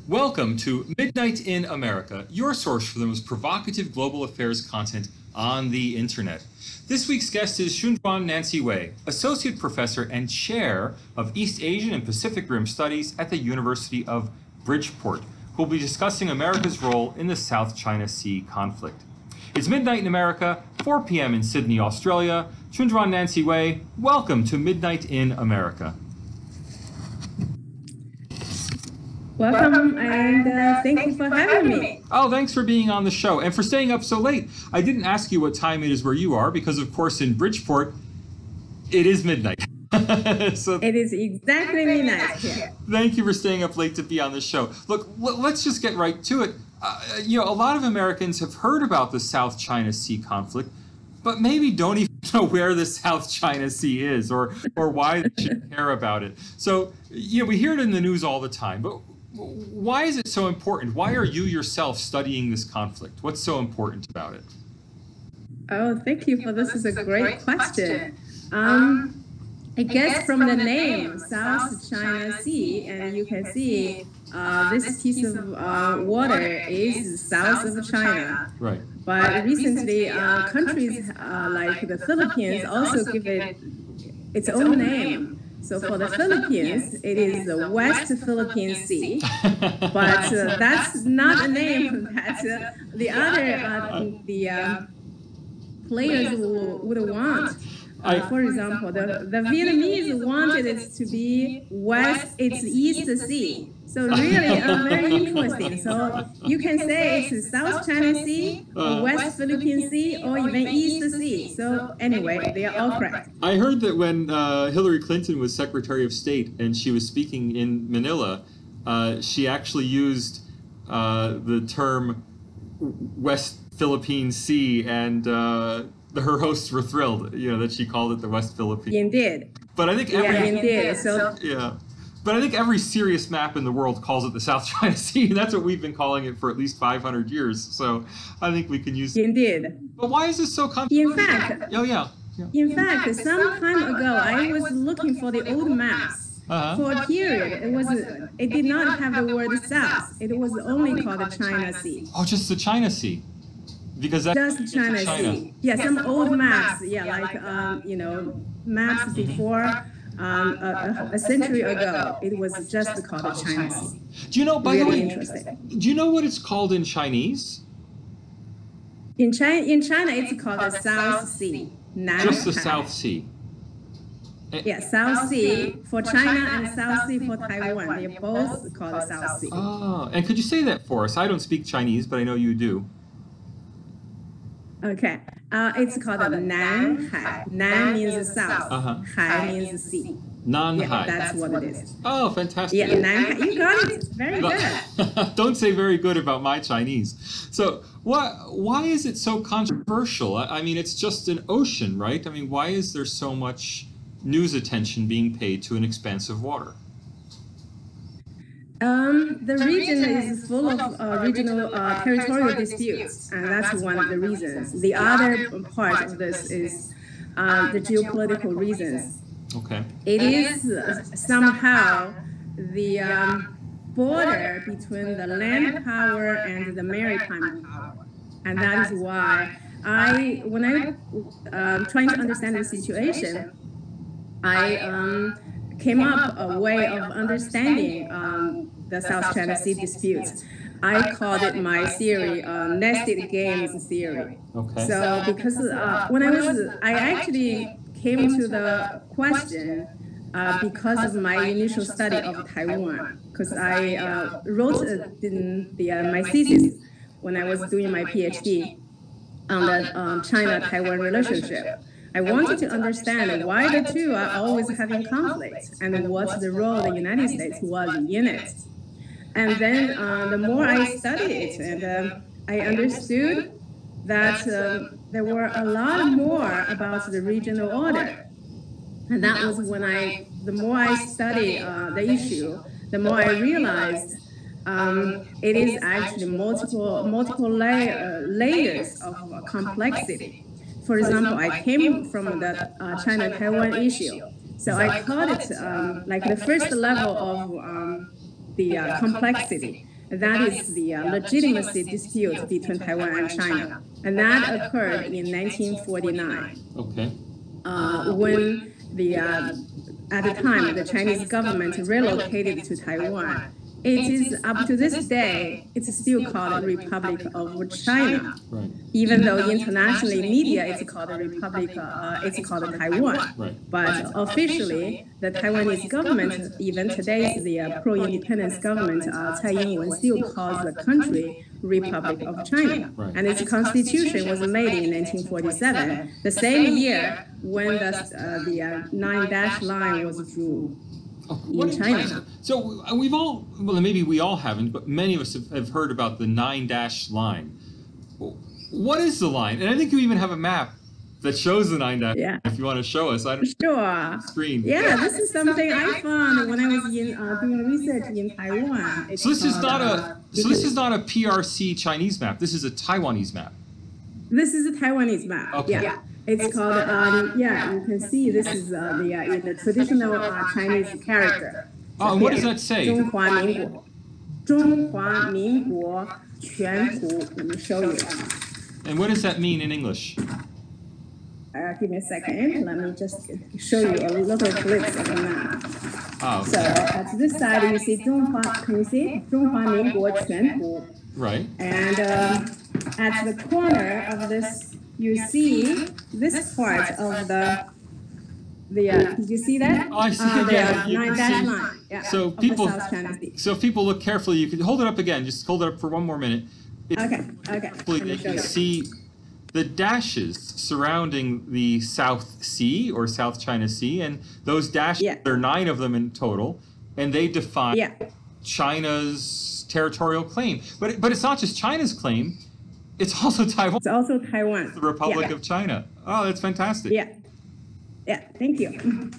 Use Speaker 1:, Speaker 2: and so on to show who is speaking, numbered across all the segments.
Speaker 1: Welcome to Midnight in America, your source for the most provocative global affairs content on the internet. This week's guest is Chunjuan Nancy Wei, Associate Professor and Chair of East Asian and Pacific Rim Studies at the University of Bridgeport, who will be discussing America's role in the South China Sea conflict. It's Midnight in America, 4 p.m. in Sydney, Australia. Chunjuan Nancy Wei, welcome to Midnight in America.
Speaker 2: Welcome, and thank you for having me.
Speaker 1: Oh, thanks for being on the show and for staying up so late. I didn't ask you what time it is where you are because, of course, in Bridgeport, it is midnight.
Speaker 2: So, it is exactly midnight here.
Speaker 1: Thank you for staying up late to be on the show. Look, let's just get right to it. A lot of Americans have heard about the South China Sea conflict, but maybe don't even know where the South China Sea is or why they should care about it. So, we hear it in the news all the time, but why is it so important? Why are you yourself studying this conflict? What's so important about it?
Speaker 2: Oh, thank you for this. Is a great question. I guess from the name, South China Sea, and you can see this piece of water is south of China.
Speaker 1: Right.
Speaker 2: But recently, countries like the Philippines also give it its own name. So for the Philippines, it is the West Philippine Sea, but that's not a name that the other players would want. For example, the Vietnamese wanted it to be West, it's East Sea. So really very interesting. So you can say it's South China Sea, or West Philippine Sea, or even East Sea. So anyway, they are all correct.
Speaker 1: I heard that when Hillary Clinton was Secretary of State and she was speaking in Manila, she actually used the term West Philippine Sea, and her hosts were thrilled, that she called it the West Philippines.
Speaker 2: Indeed.
Speaker 1: But I think But I think every serious map in the world calls it the South China Sea. That's what we've been calling it for at least 500 years. So I think we can use it.
Speaker 2: Indeed.
Speaker 1: But why is this so controversial?
Speaker 2: In fact, In fact, some time ago, I was looking for the old maps. For a period, it did not have the word South. It was only called the China Sea.
Speaker 1: Oh, just the China Sea. Because that's
Speaker 2: just China Sea. Yeah, some old maps. Yeah, like maps before a century ago. It was just called the China Sea.
Speaker 1: Do you know? By
Speaker 2: the way,
Speaker 1: interesting. Do you know what it's called in Chinese?
Speaker 2: In China, it's called the South Sea.
Speaker 1: Just the South Sea.
Speaker 2: Yeah, South Sea for China and South Sea for Taiwan. They're both called the South Sea.
Speaker 1: Oh, and could you say that for us? I don't speak Chinese, but I know you do.
Speaker 2: Okay, it's called the Nanhai. Nan means south. Hai means sea.
Speaker 1: Nanhai.
Speaker 2: Yeah, that's what it is.
Speaker 1: Oh, fantastic.
Speaker 2: Yeah, Nanhai. You got it. Very good.
Speaker 1: Don't say very good about my Chinese. So why is it so controversial? I mean, it's just an ocean, right? I mean, why is there so much news attention being paid to an expanse of water?
Speaker 2: The region is full of regional territorial disputes, and that's one of the reasons. The other part of this is the geopolitical reasons.
Speaker 1: Okay.
Speaker 2: It is somehow the border between the land power and the maritime power, and that is why when I'm trying to understand the situation, I came up a way of understanding the South China Sea disputes. I called it my theory, nested games theory.
Speaker 1: Okay.
Speaker 2: So because I actually came to the question because of my initial study of Taiwan, because I wrote my thesis when I was doing my PhD on the China-Taiwan relationship. I wanted to understand why the two are always having conflict and what's the role the United States was in it. And then the more I studied it, and I understood that there were a lot more about the regional order. And that was when the more I studied the issue, the more I realized it is actually multiple layers of complexity. For example, I came from the China-Taiwan issue. So I called it like the first level of the complexity. that is the legitimacy dispute between Taiwan and China. And that occurred in 1949.
Speaker 1: Okay.
Speaker 2: When at the time, the Chinese government relocated to Taiwan. It is, up to this day, it's still called Republic of China.
Speaker 1: Right.
Speaker 2: Even though internationally media, it's called Republic, it's called Taiwan.
Speaker 1: Right.
Speaker 2: But officially, the Taiwanese government, even today, the pro-independence government, Tsai Ing-wen, still calls the country Republic of China.
Speaker 1: Right.
Speaker 2: And its constitution was made in 1947, the same year when the 9-dash line was drew. In China.
Speaker 1: So we've all, well, maybe we all haven't, but many of us have heard about the 9-dash line. What is the line? And I think you even have a map that shows the 9-dash line, if you want to show us.
Speaker 2: Sure.
Speaker 1: Screen.
Speaker 2: Yeah, this is something I found when I was doing research in Taiwan.
Speaker 1: So this is not a PRC Chinese map. This is a Taiwanese map.
Speaker 2: This is a Taiwanese map.
Speaker 1: Okay.
Speaker 2: Yeah. It's called, you can see this is in the traditional Chinese character.
Speaker 1: Oh, and what does that say?
Speaker 2: 中华民国. 中华民国全图. Let me show you.
Speaker 1: And what does that mean in English?
Speaker 2: Give me a second. Let me just show you a little glimpse of the map.
Speaker 1: Oh, okay.
Speaker 2: So at this side, you see 中华, can you see? 中华民国全图.
Speaker 1: Right.
Speaker 2: And at the corner of this, you see this part of the did you see that?
Speaker 1: Oh, I see it again.
Speaker 2: The 9-dash line. Yeah,
Speaker 1: so if people look carefully, you can hold it up again. Just hold it up for one more minute.
Speaker 2: Okay.
Speaker 1: They can see the dashes surrounding the South Sea or South China Sea, and those dashes, there are 9 of them in total, and they define China's territorial claim. But it's not just China's claim. It's also Taiwan.
Speaker 2: It's also Taiwan.
Speaker 1: The Republic of China. Oh, that's fantastic.
Speaker 2: Yeah, thank you.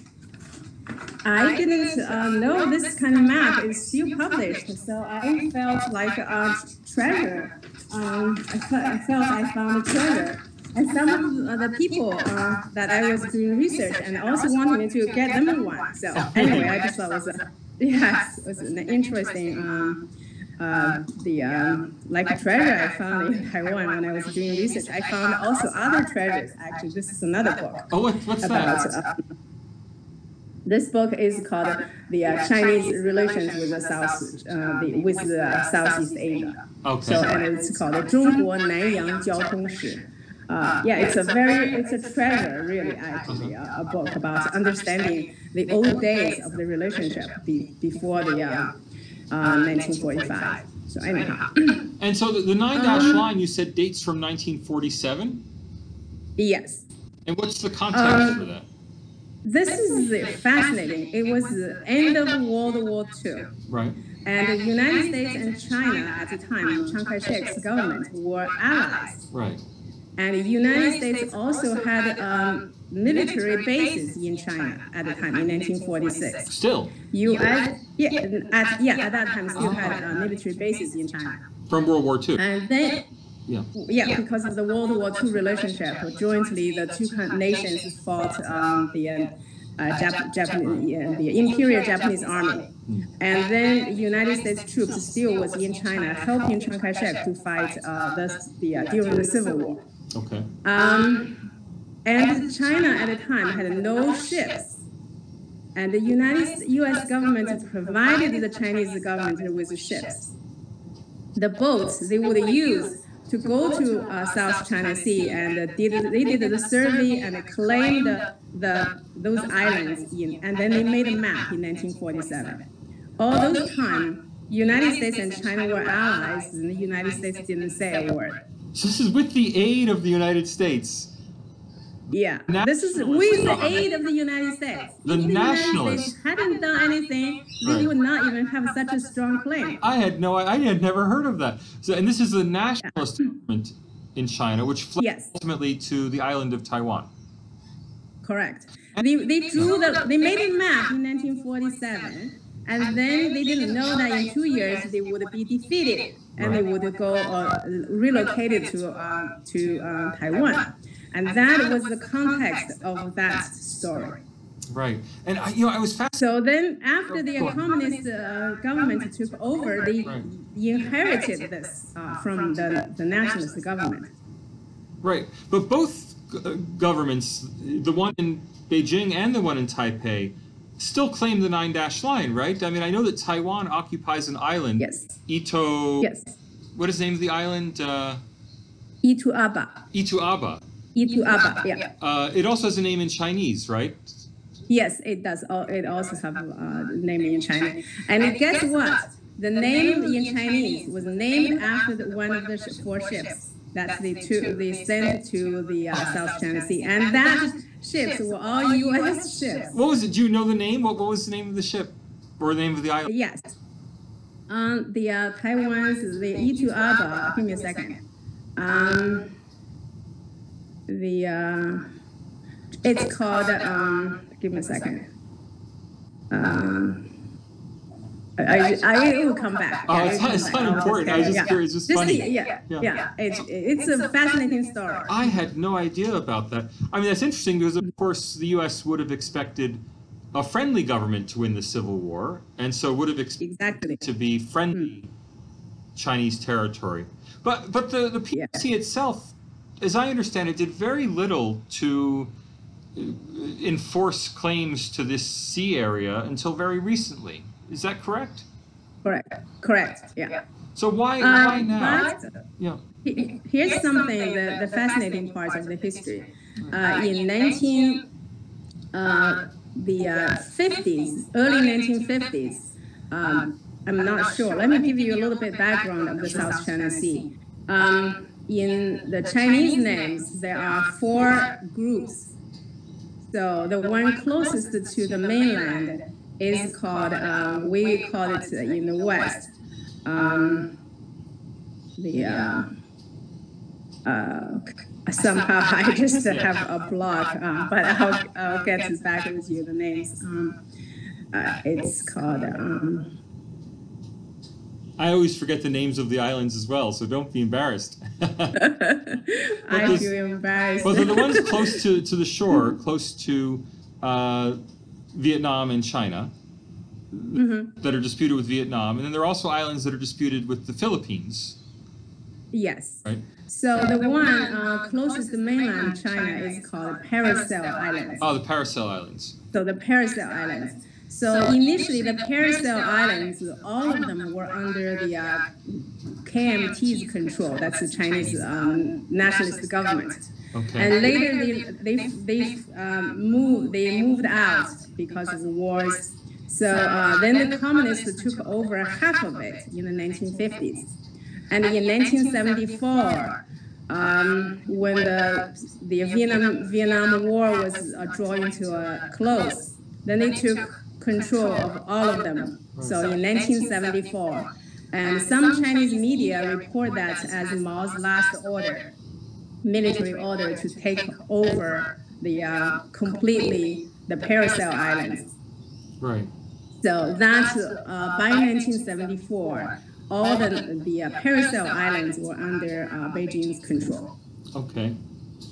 Speaker 2: I didn't know this kind of map is still published, so I felt like a treasure. I felt I found a treasure. And some of the people that I was doing research and also wanted me to get them one. So anyway, I just thought it was an interesting like a treasure I found in Taiwan when I was doing research. I found also other treasures. Actually, this is another book.
Speaker 1: Oh, what's that?
Speaker 2: This book is called the Chinese relations with the Southeast Asia.
Speaker 1: Okay.
Speaker 2: So and it's called 中国南洋交通史. It's a treasure, really, actually, a book about understanding the old days of the relationship before the 1945. So anyhow.
Speaker 1: And so the 9-dash line you said dates from 1947?
Speaker 2: Yes.
Speaker 1: And what's the context for that?
Speaker 2: This is fascinating. It was the end of World War II.
Speaker 1: Right.
Speaker 2: And the United States and China at the time, Chiang Kai-shek's government, were allies.
Speaker 1: Right.
Speaker 2: And the United States also had military bases in China at the time in 1946.
Speaker 1: Still?
Speaker 2: U.S. At that time still had military bases in China.
Speaker 1: From World War II.
Speaker 2: And then, because of the World War II relationship, jointly the two nations fought the Imperial Japanese Army. And then the United States troops still was in China, helping Chiang Kai-shek to fight during the Civil War.
Speaker 1: Okay.
Speaker 2: And China at the time had no ships. And the U.S. government provided the Chinese government with ships. The boats they would use to go to South China Sea, and they did the survey and claimed those islands and then they made a map in 1947. All those time, United States and China were allies, and the United States didn't say a word.
Speaker 1: So this is with the aid of the United States.
Speaker 2: Yeah, this is with the aid of the United States.
Speaker 1: The
Speaker 2: if
Speaker 1: nationalists
Speaker 2: the United States hadn't done anything, they would not even have such a strong claim.
Speaker 1: I had never heard of that. So, and this is the nationalist movement in China, which fled ultimately to the island of Taiwan.
Speaker 2: Correct. They made a map in 1947, and then they didn't know that in 2 years they would be defeated, and they would go relocated to Taiwan. And that was the context of that story.
Speaker 1: Right. And I was fascinated.
Speaker 2: So then after the communist government took over, they inherited this from the nationalist government.
Speaker 1: Right. But both governments, the one in Beijing and the one in Taipei, still claim the 9-dash line, right? I mean, I know that Taiwan occupies an island.
Speaker 2: Yes.
Speaker 1: Ito.
Speaker 2: Yes.
Speaker 1: What is the name of the island?
Speaker 2: Ituaba.
Speaker 1: Ituaba.
Speaker 2: Ituaba, yeah.
Speaker 1: It also has a name in Chinese, right?
Speaker 2: Yes, it does. It also have a name in Chinese. And guess what? The name in Chinese was named after one of the 4 ships that they sent to the South China Sea. And that ships were all U.S. ships.
Speaker 1: What was it? Do you know the name? What was the name of the ship? Or the name of the island?
Speaker 2: Yes. The Taiwan's, the Ituaba, give me a second. It's called, give me a second. I will come back.
Speaker 1: Oh, it's not important. I was just curious. It's just funny.
Speaker 2: Yeah. It's a fascinating story.
Speaker 1: I had no idea about that. I mean, that's interesting because, of course, the U.S. would have expected a friendly government to win the Civil War, and so would have expected to be friendly Chinese territory. But the PRC itself, as I understand it, did very little to enforce claims to this sea area until very recently. Is that correct?
Speaker 2: Correct. Yeah.
Speaker 1: So why now?
Speaker 2: Yeah. Here's something the fascinating part of the history. In the 50s, early 1950s. I'm not sure. Let me give you a little bit background of the South China Sea. In the Chinese names, there are 4 groups. So the one closest to the mainland is called, we call it in the West, somehow I just have a block, but I'll get back with you the names. It's called...
Speaker 1: I always forget the names of the islands as well, so don't be embarrassed.
Speaker 2: I feel embarrassed.
Speaker 1: Well, they're the ones close to the shore, close to Vietnam and China, that are disputed with Vietnam. And then there are also islands that are disputed with the Philippines.
Speaker 2: Yes.
Speaker 1: Right?
Speaker 2: So the one closest to mainland China is called Paracel Islands.
Speaker 1: Oh, the Paracel Islands.
Speaker 2: So the Paracel Islands. So initially, the Paracel Islands, all of them were under the KMT's control. That's the Chinese nationalist government.
Speaker 1: Okay.
Speaker 2: And later, they moved out because of the wars. So then the communists took over half of it in the 1950s. And in 1974, when the Vietnam War was drawing to a close, then they took control of all of them. So in 1974, and some Chinese media report that as Mao's last order, military order to take over the completely the Paracel Islands.
Speaker 1: Right.
Speaker 2: So that's by 1974, all the Paracel Islands were under Beijing's control.
Speaker 1: Okay.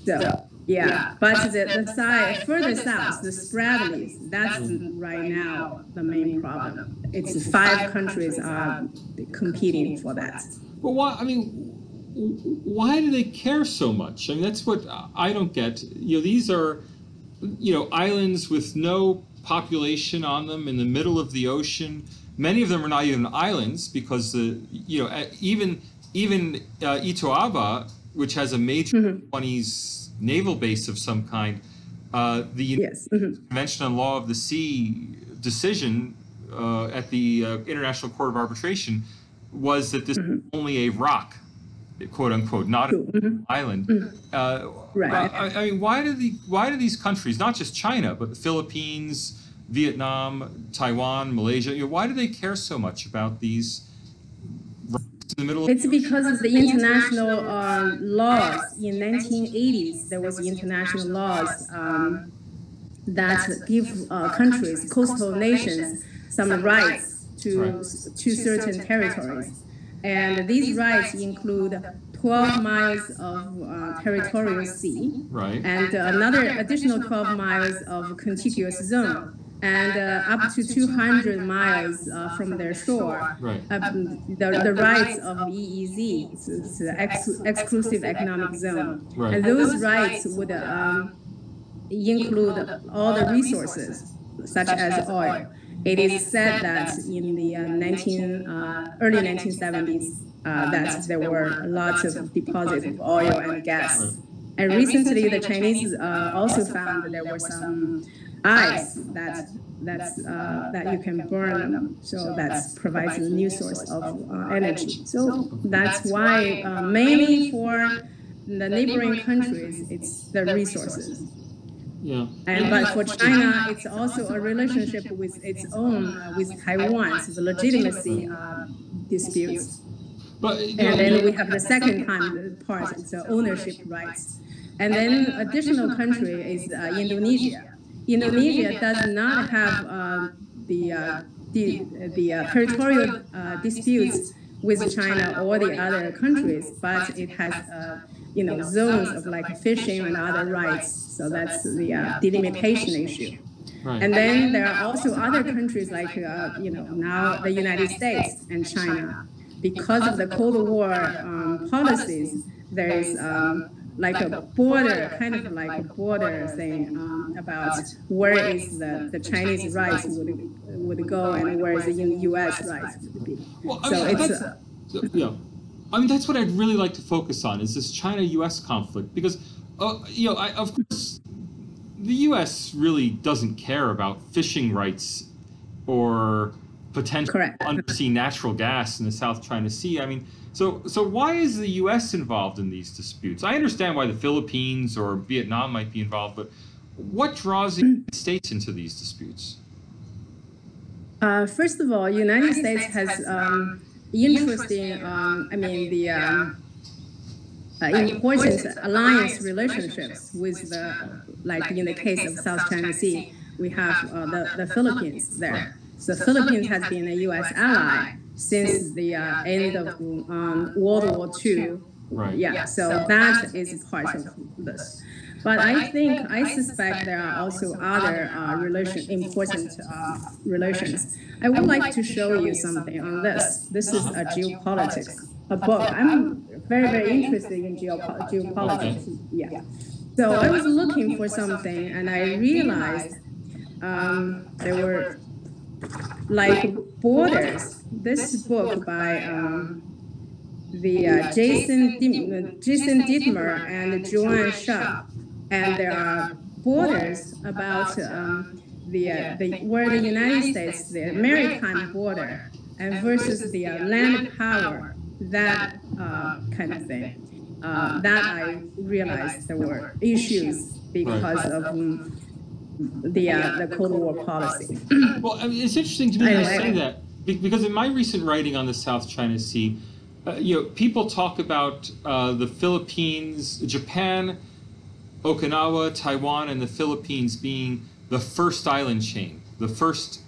Speaker 2: So. Yeah, but the side further south, the Spratleys, that's right now the main problem. It's 5 countries are competing for that.
Speaker 1: But why? I mean, why do they care so much? I mean, that's what I don't get. These are, islands with no population on them in the middle of the ocean. Many of them are not even islands because even Ituaba, which has a major 20s naval base of some kind, the Convention on Law of the Sea decision at the International Court of Arbitration was that this is only a rock, quote unquote, not an island.
Speaker 2: Right.
Speaker 1: I mean, why do these countries, not just China, but the Philippines, Vietnam, Taiwan, Malaysia, why do they care so much about these? In the middle of
Speaker 2: it's because of the international laws. In 1980s, there was international laws that give countries, coastal nations, some rights to certain territories. And these rights include 12 miles of territorial sea,
Speaker 1: Right.
Speaker 2: and another additional 12 miles of contiguous zone, and up to 200 miles from their shore.
Speaker 1: Right.
Speaker 2: The rights of EEZ, it's the exclusive economic zone.
Speaker 1: Right.
Speaker 2: And those rights would include all the resources, such as oil. It is said that in the early 1970s, that there were lots of deposits of oil and gas. And recently, the Chinese also found that there were some ice that you can burn them. So that provides a new source of energy. So that's why, mainly for the neighboring countries, it's the resources.
Speaker 1: Yeah.
Speaker 2: But for China, it's also a relationship with its own, with Taiwan, so the legitimacy disputes.
Speaker 1: But,
Speaker 2: and then we have the second part, it's the ownership rights. And then additional country is Indonesia. Indonesia does not have the territorial disputes with China or the other countries, but it has zones of like fishing and other rights. So that's the delimitation issue.
Speaker 1: Right.
Speaker 2: And then there are also other countries like now the United States and China. Because of the Cold War policies, there is like a border, kind of like a border thing about where is the Chinese rights would go and where is the U.S. rights would be.
Speaker 1: Well,
Speaker 2: so it's
Speaker 1: yeah. I mean, that's what I'd really like to focus on is this China-U.S. conflict because, of course, the U.S. really doesn't care about fishing rights or potential undersea natural gas in the South China Sea. I mean, so why is the U.S. involved in these disputes? I understand why the Philippines or Vietnam might be involved, but what draws the United States into these disputes?
Speaker 2: First of all, United States has interesting, important alliance relationships with like in the case of South China Sea, we have the Philippines there. So the Philippines has been a U.S. ally since the end of World War II.
Speaker 1: Right.
Speaker 2: Yeah, so that is part of this. But I suspect there are also other important relations. I would like to show you something on this. This is a geopolitics, a book. I'm very, very interested in geopolitics. Yeah. So I was looking for something, and I realized there were like borders. This book by Jason Dittmer and Joanne Schaap, and there are borders about where the United States, the maritime border, and versus the land power, that kind of thing. That I realized there were issues because of the Cold War policy.
Speaker 1: Well, I mean, it's interesting to me to say that because in my recent writing on the South China Sea, people talk about the Philippines, Japan, Okinawa, Taiwan, and the Philippines being the first island chain, the first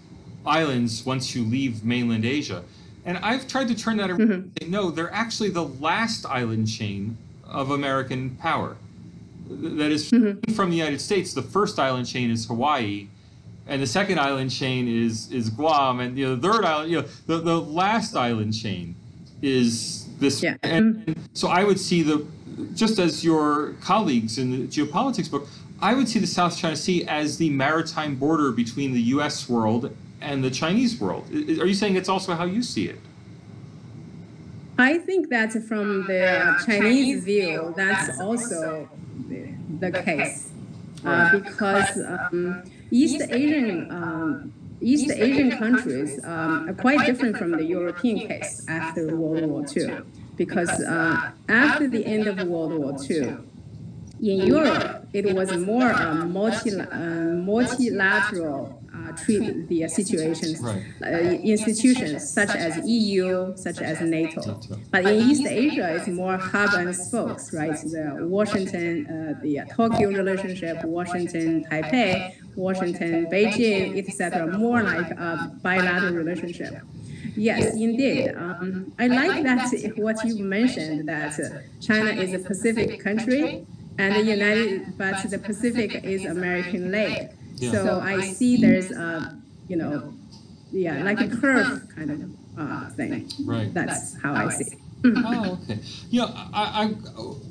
Speaker 1: islands once you leave mainland Asia. And I've tried to turn that around and say, no, they're actually the last island chain of American power. That is from the United States. The first island chain is Hawaii, and the second island chain is Guam, and the third island, the last island chain is this. Yeah. And so I would see just as your colleagues in the geopolitics book, I would see the South China Sea as the maritime border between the U.S. world and the Chinese world. Are you saying it's also how you see it?
Speaker 2: I think that from the Chinese view, that's also the case, because East Asian countries are quite different from the European case after World War II. Because after the end of World War II, in Europe, it was more multilateral situations, institutions such as EU, such as NATO. But in East Asia, it's more hub and spokes, right? The Washington, the Tokyo relationship, Washington, Taipei, Washington, Beijing, etc. More like a bilateral relationship. Yes, indeed. I like that what you mentioned, that China is a Pacific country, and but the Pacific is American lake.
Speaker 1: Yeah.
Speaker 2: So I see there's a, yeah, like a curve kind of thing.
Speaker 1: Right.
Speaker 2: That's how I see.
Speaker 1: Oh, okay.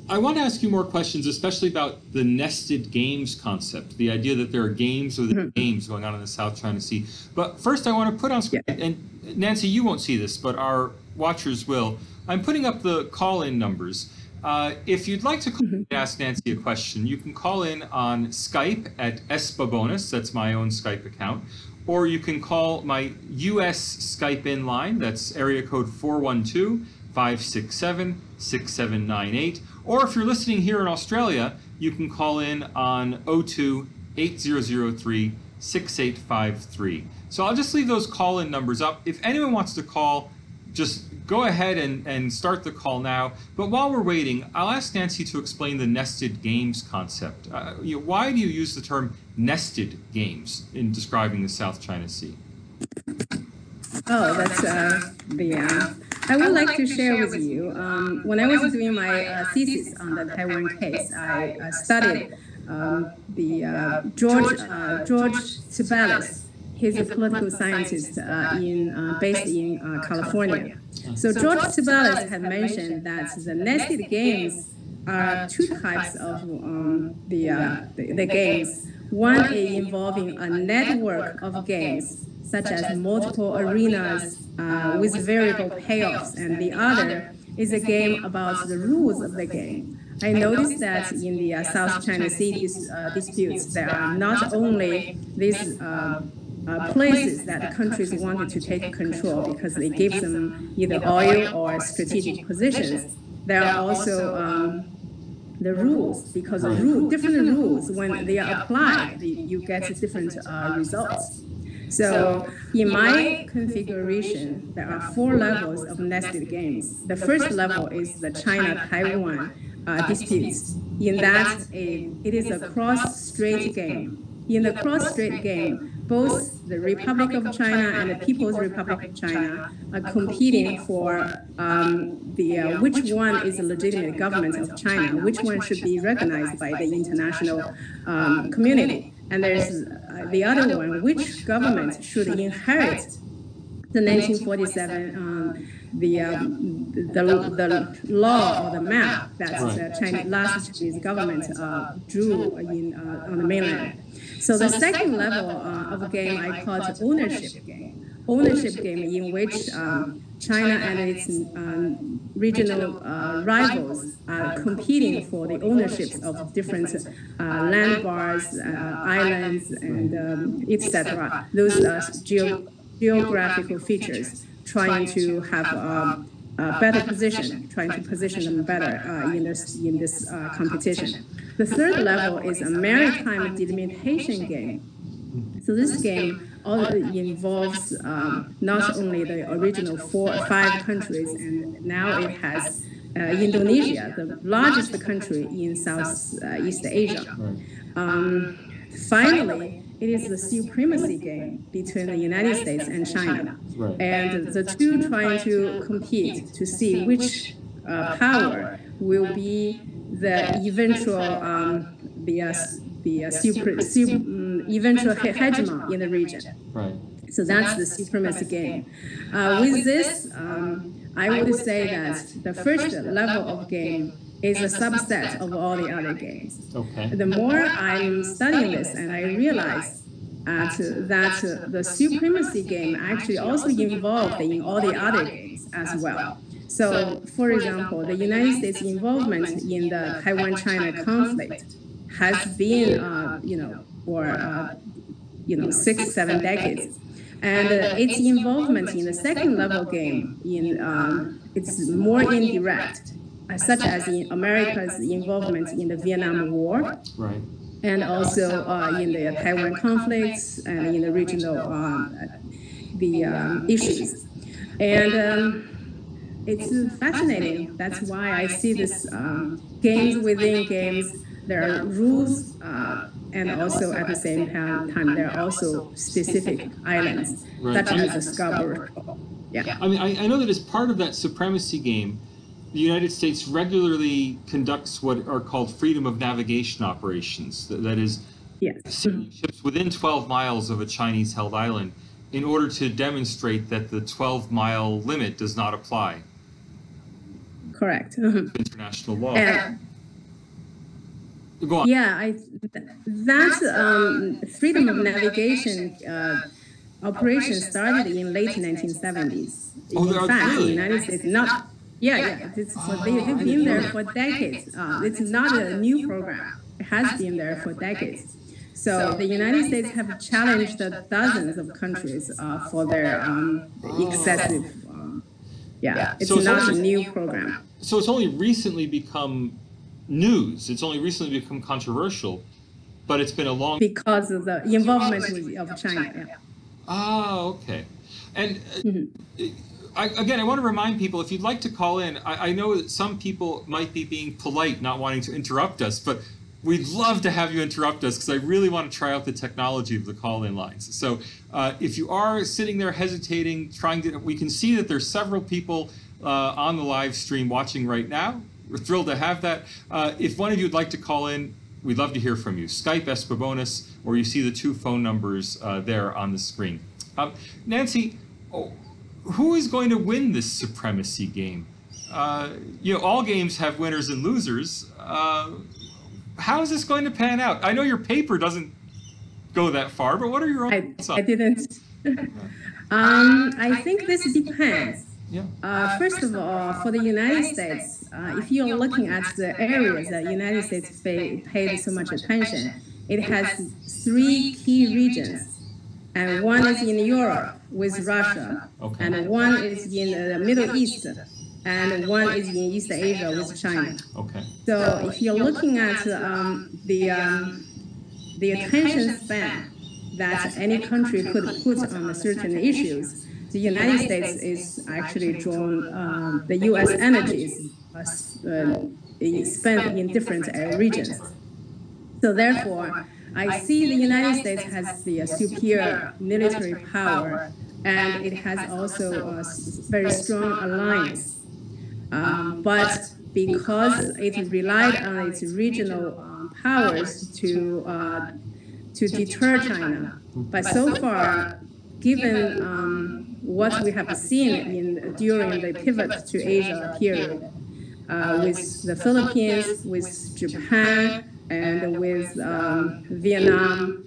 Speaker 1: I want to ask you more questions, especially about the nested games concept, the idea that there are games within games going on in the South China Sea. But first, I want to put on screen, and Nancy, you won't see this, but our watchers will. I'm putting up the call-in numbers. If you'd like to call and ask Nancy a question, you can call in on Skype at Babones. That's my own Skype account. Or you can call my US Skype in line. That's area code 412-567-6798. Or if you're listening here in Australia, you can call in on 02-8003-6853. So I'll just leave those call-in numbers up. If anyone wants to call, just go ahead and start the call now. But while we're waiting, I'll ask Nancy to explain the nested games concept. Why do you use the term nested games in describing the South China Sea?
Speaker 2: Oh, that's I would like to share with you. When I was doing my thesis on the Taiwan case, I studied George Tibalis. He's a political scientist based in California. So George Tibalis had mentioned that the nested games are two types of the games. One is involving a network of games, such as multiple arenas with variable payoffs, and the other is a game about the rules of the game. I noticed that in the South China Sea disputes, there are not only these places that the countries wanted to take control because it gives them either oil or strategic positions. There are also the rules, because of different rules, when they are applied, you get different results. So in my configuration, there are 4 levels of nested games. The first level is the China-Taiwan disputes. In that, it is a cross-strait game. In the cross-strait game, both the Republic of China and the People's Republic of China are competing for which one is a legitimate government of China, which one should be recognized by the international community. And there's the other one, which government should inherit the 1947 the law or the map that the last Chinese government drew on the mainland. So the second level of a game I call it ownership game. Ownership game in which China and its regional rivals are competing for the ownerships of different land bars, islands, and etc. Those geographical features, trying to have a better position, trying to position them better in this competition. The third level is a maritime delimitation game. So this game involves not only the original 4 or 5 countries, and now it has Indonesia, the largest country in Southeast Asia. Finally, it is the supremacy game between the United States and China. And the two trying to compete to see which power will be the eventual eventual hegemon in the region. So that's the supremacy game. With this, I would say that the first level of game is a subset of all the other games. The more I'm studying this, and I realize that the supremacy game actually also involved in all the other games as well. So, for example, the United States involvement in the Taiwan-China conflict has been, for 6-7 decades, and its involvement in the second level game it's more indirect, such as in America's involvement in the Vietnam War, and also in the Taiwan conflicts and in the regional issues. And it's fascinating. That's why I see this games within games. There are rules, and also at the same time, there are also specific islands, such as the Scarborough. Yeah.
Speaker 1: I mean, I know that as part of that supremacy game, the United States regularly conducts what are called freedom of navigation operations. That is,
Speaker 2: Yes.
Speaker 1: sailing ships within 12 miles of a Chinese-held island in order to demonstrate that the 12-mile limit does not apply
Speaker 2: Correct.
Speaker 1: to international law. Go on.
Speaker 2: Yeah, that freedom of navigation operation started in late 1970s.
Speaker 1: Oh,
Speaker 2: in fact,
Speaker 1: really?
Speaker 2: the United States they've been there for decades. It's not a new program. It has been there for decades. So the United States have challenged dozens of countries for their excessive. It's not a new program.
Speaker 1: So it's only recently become news. It's only recently become controversial, but it's been a long...
Speaker 2: Because of the involvement of China. Yeah.
Speaker 1: Okay. And again, I want to remind people, if you'd like to call in, I know that some people might be being polite, not wanting to interrupt us, but we'd love to have you interrupt us because I really want to try out the technology of the call-in lines. So if you are sitting there hesitating, we can see that there's several people on the live stream watching right now. We're thrilled to have that. If one of you would like to call in, we'd love to hear from you. Skype Babones, or you see the 2 phone numbers there on the screen. Nancy, who is going to win this supremacy game? All games have winners and losers. How is this going to pan out? I know your paper doesn't go that far, but what are your own thoughts on it?
Speaker 2: I didn't. I think this depends.
Speaker 1: Yeah.
Speaker 2: First of all, for the United States, if you're looking at the areas that the United States paid so much attention, it has 3 key regions. And one is in Europe with Russia, and one is in the Middle East, and one is in East Asia with China.
Speaker 1: Okay.
Speaker 2: So if you're looking at the attention span that any country could put on certain issues, the United States is actually drawn, the U.S. energies spent in different regions. So therefore, I see the United States has the superior military power, and it has also a very strong alliance. But because it relied on its regional powers to deter China, but so far, given what we have seen during the pivot to Asia period, with the Philippines, with Japan, and with Vietnam,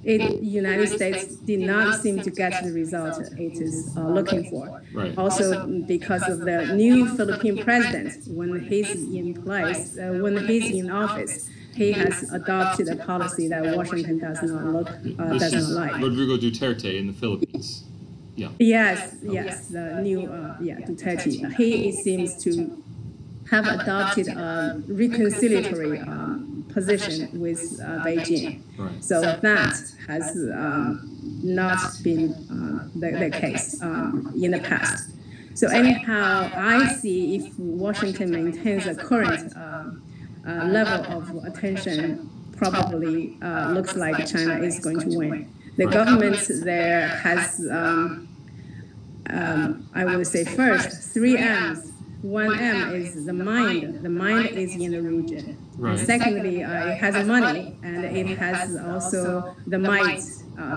Speaker 2: the United States did not seem to get the result it is looking for.
Speaker 1: Right.
Speaker 2: Also, because of the new Philippine president, when he's in place, when he's in office, he has adopted a policy that Washington does not like.
Speaker 1: Rodrigo Duterte in the Philippines. Yeah.
Speaker 2: Yes, the new Duterte. He seems to have adopted a reconciliatory position with Beijing.
Speaker 1: Right.
Speaker 2: So that has not been the case in the past. So anyhow, I see if Washington maintains a current level of attention, probably looks like China is going to win. The government there has, I would say first, 3 M's. 1 M is the mind. The mind is in the region.
Speaker 1: Right.
Speaker 2: And secondly, it has money, and it has also the might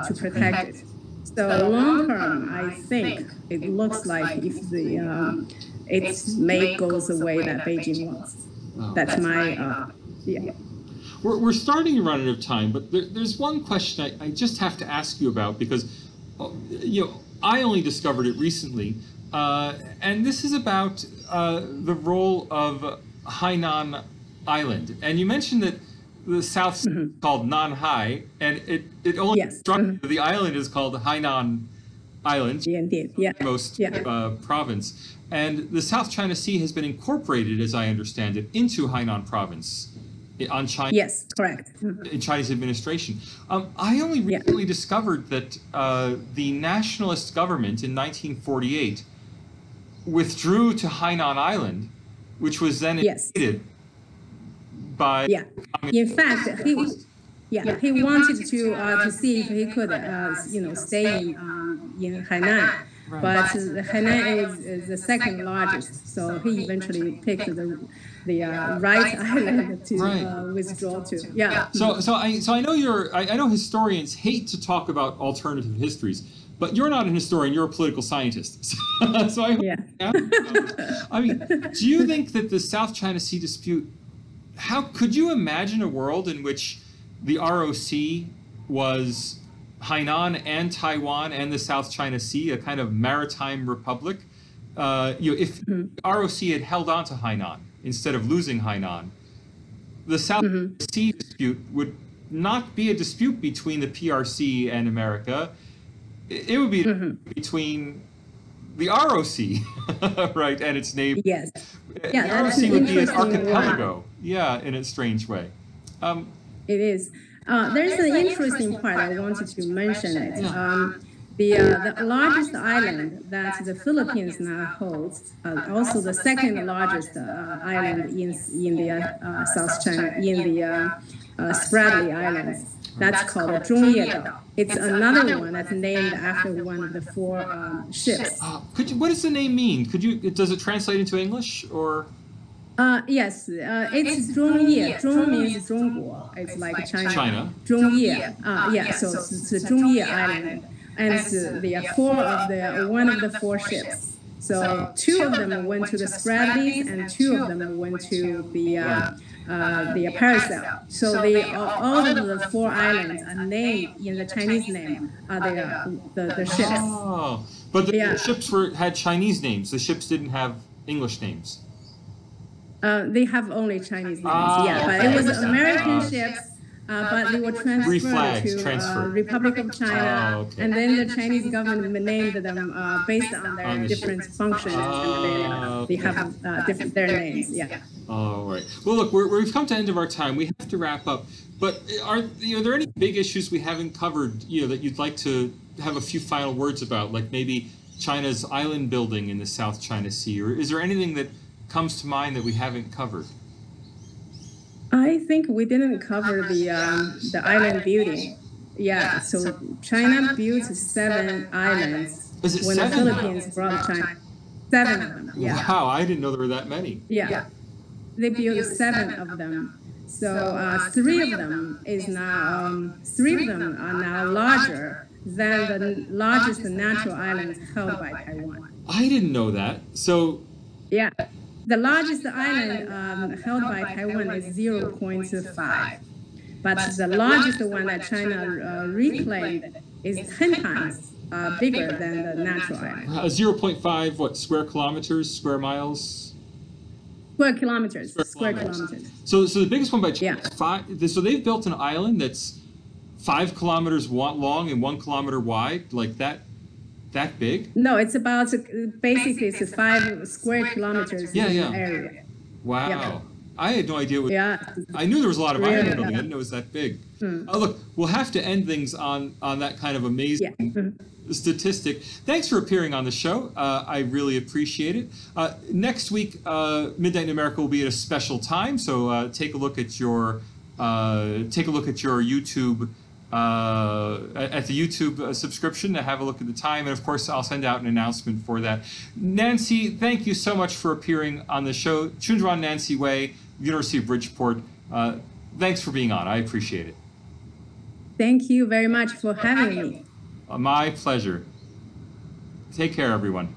Speaker 2: to protect it. So long term, I think it looks like if it may go the way that Beijing wants. That's my,
Speaker 1: We're starting to run out of time, but there's one question I just have to ask you about because, I only discovered it recently, and this is about the role of Hainan Island. And you mentioned that the South is called Nanhai, and it only struck me that the island is called Hainan Island, most province. And the South China Sea has been incorporated, as I understand it, into Hainan province on China.
Speaker 2: Yes, correct.
Speaker 1: In Chinese administration. I only recently discovered that the nationalist government in 1948 withdrew to Hainan Island, which was then invaded by.
Speaker 2: Yeah. In fact, he wanted to see if he could, stay in Hainan. Right. But Hainan is the second largest, so he eventually picked the right island to withdraw to. Yeah.
Speaker 1: So I know I know historians hate to talk about alternative histories, but you're not an historian, you're a political scientist. So I mean, do you think that the South China Sea dispute, how could you imagine a world in which the ROC was Hainan and Taiwan and the South China Sea, a kind of maritime republic? If ROC had held on to Hainan instead of losing Hainan, the South China Sea dispute would not be a dispute between the PRC and America. It would be between the ROC, right, and its neighbors.
Speaker 2: Yes.
Speaker 1: Yeah, the ROC would be an archipelago, in a strange way.
Speaker 2: It is. There's an interesting part I wanted to mention. The largest island that the Philippines now holds, also the second largest island in the South China, in the Spratly Islands. That's called Zhongye. It's another one that's named after one of the 4 ships.
Speaker 1: What does the name mean? Does it translate into English or?
Speaker 2: Yes, it's Zhongye. Zhong means Zhongguo. It's like China. Zhongye. So it's the Zhongye Island, and it's one of the 4 ships. So 2 of them went to the Spratleys, and 2 of them went to the Paracel. So all of the 4 islands are named in the Chinese name. The ships.
Speaker 1: Oh, but the ships had Chinese names. The ships didn't have English names.
Speaker 2: They have only Chinese names. But it was American ships. But they were transferred to Republic of China, and then the Chinese government named them based on their different functions, and they have their names. Yeah.
Speaker 1: All right. Well, look, we've come to the end of our time. We have to wrap up. But are there any big issues we haven't covered? That you'd like to have a few final words about, like maybe China's island building in the South China Sea, or is there anything that comes to mind that we haven't covered?
Speaker 2: I think we didn't cover the island building. Yeah, so China built 7 islands when the Philippines brought China. 7 of them. Yeah.
Speaker 1: Wow, I didn't know there were that many.
Speaker 2: Yeah, they built 7 of them. So 3 of them are now larger than the largest natural islands held by Taiwan.
Speaker 1: I didn't know that. So.
Speaker 2: Yeah. The largest island held by Taiwan is 0.5, but the largest one that China reclaimed is 10 times bigger than the natural island.
Speaker 1: 0.5, what, square kilometers, square miles?
Speaker 2: Square kilometers.
Speaker 1: So the biggest one by China is 5. So they've built an island that's 5 kilometers long and 1 kilometer wide, like that. That big?
Speaker 2: No, it's about basically it's 5 square kilometers in area.
Speaker 1: Wow. Yeah. I had no idea I knew there was a lot of island building. I didn't know it was that big. Look, we'll have to end things on that kind of amazing statistic. Thanks for appearing on the show. I really appreciate it. Next week, Midnight in America will be at a special time, so take a look at your YouTube. At the YouTube subscription to have a look at the time, and of course I'll send out an announcement for that. Nancy, thank you so much for appearing on the show. Chunjuan Nancy Wei, University of Bridgeport. Thanks for being on. I appreciate it.
Speaker 2: Thank you very much for having me.
Speaker 1: My pleasure. Take care, everyone.